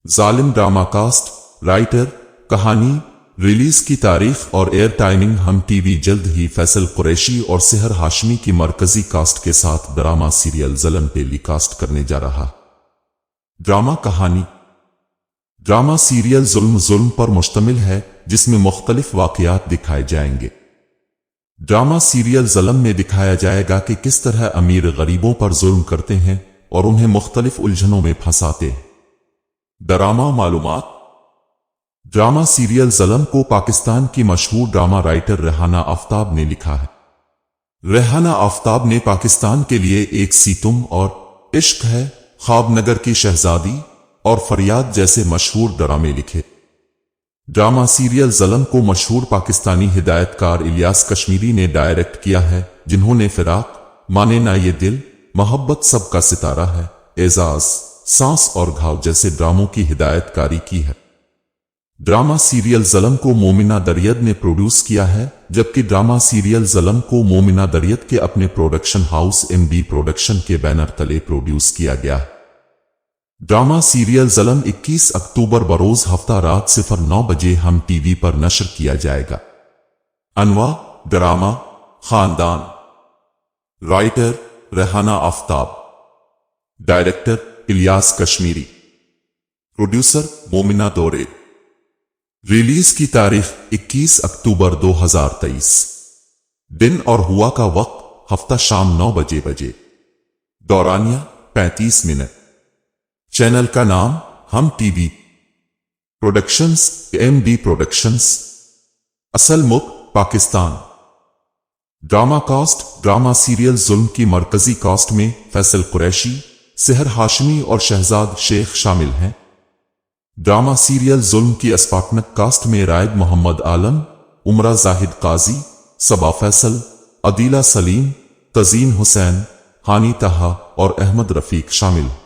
ظالم drama cost, writer, کہانی، release کی تاریخ اور ایئر ٹائمنگ ہم ٹی وی جلد ہی فیصل قریشی اور سحر ہاشمی کی مرکزی کاسٹ کے ساتھ ڈرامہ سیریل ظلم ٹیلی کاسٹ کرنے جا رہا۔ ڈرامہ کہانی۔ ڈرامہ سیریل ظلم پر مشتمل ہے، جس میں مختلف واقعات دکھائے جائیں گے۔ ڈرامہ سیریل ظلم میں دکھایا جائے گا کہ کس طرح امیر غریبوں پر ظلم کرتے ہیں اور انہیں مختلف الجھنوں میں پھنساتے ہیں۔ ڈرامہ معلومات۔ ڈرامہ سیریل ظلم کو پاکستان کی مشہور ڈرامہ رائٹر ریحانہ آفتاب نے لکھا ہے۔ ریحانہ آفتاب نے پاکستان کے لیے ایک ستم اور عشق ہے، خواب نگر کی شہزادی اور فریاد جیسے مشہور ڈرامے لکھے۔ ڈرامہ سیریل ظلم کو مشہور پاکستانی ہدایت کار الیاس کشمیری نے ڈائریکٹ کیا ہے، جنہوں نے فراق، مانے نہ یہ دل، محبت سب کا ستارہ ہے، اعزاز، سانس اور گھاؤ جیسے ڈراموں کی ہدایت کاری کی ہے۔ ڈرامہ سیریل ظلم کو مومنہ دریت نے پروڈیوس کیا ہے، جبکہ ڈرامہ سیریل ظلم کو مومنہ دریت کے اپنے production house M D production کے بینر تلے پروڈیوس کیا گیا ہے۔ ڈرامہ سیریل ظلم 21 اکتوبر بروز ہفتہ رات 09 بجے ہم ٹی وی پر نشر کیا جائے گا۔ انواع: ڈرامہ، خاندان۔ رائٹر: ریحانہ آفتاب۔ ڈائریکٹر: الیاس کشمیری۔ پروڈیوسر: مومنہ دورے۔ ریلیز کی تاریخ: 21 اکتوبر 2023۔ دن اور ہوا کا وقت: ہفتہ شام 9 بجے۔ دورانیہ: 35 منٹ۔ چینل کا نام: Hum T V. Productions: M D productions. اصل ملک: Pakistan. Drama cast: drama serial Zulm کی مرکزی کاسٹ میں فیصل قریشی، سحر ہاشمی اور شہزاد شیخ شامل ہیں۔ ڈرامہ سیریل ظلم کی اسپاٹنک کاسٹ میں رائد محمد عالم، عمرہ زاہد قاضی، صبا فیصل، عدیلہ سلیم، تزین حسین، ہانی طہا اور احمد رفیق شامل ہیں۔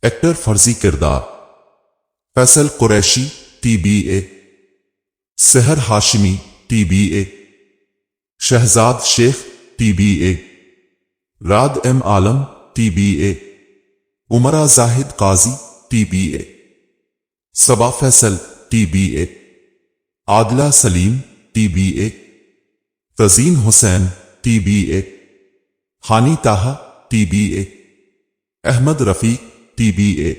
ایکٹر فرضی کردار: فیصل قریشی، ٹی بی اے، سحر ہاشمی، ٹی بی اے، شہزاد شیخ، ٹی بی اے، راد ایم عالم، ٹی بی اے، عمرہ زاہد قاضی، ٹی بی اے، صبا فیصل، ٹی بی اے، عادلہ سلیم، ٹی بی اے، تزین حسین، ٹی بی اے، ہانی طہا، ٹی بی اے، احمد رفیق، ٹی بی اے۔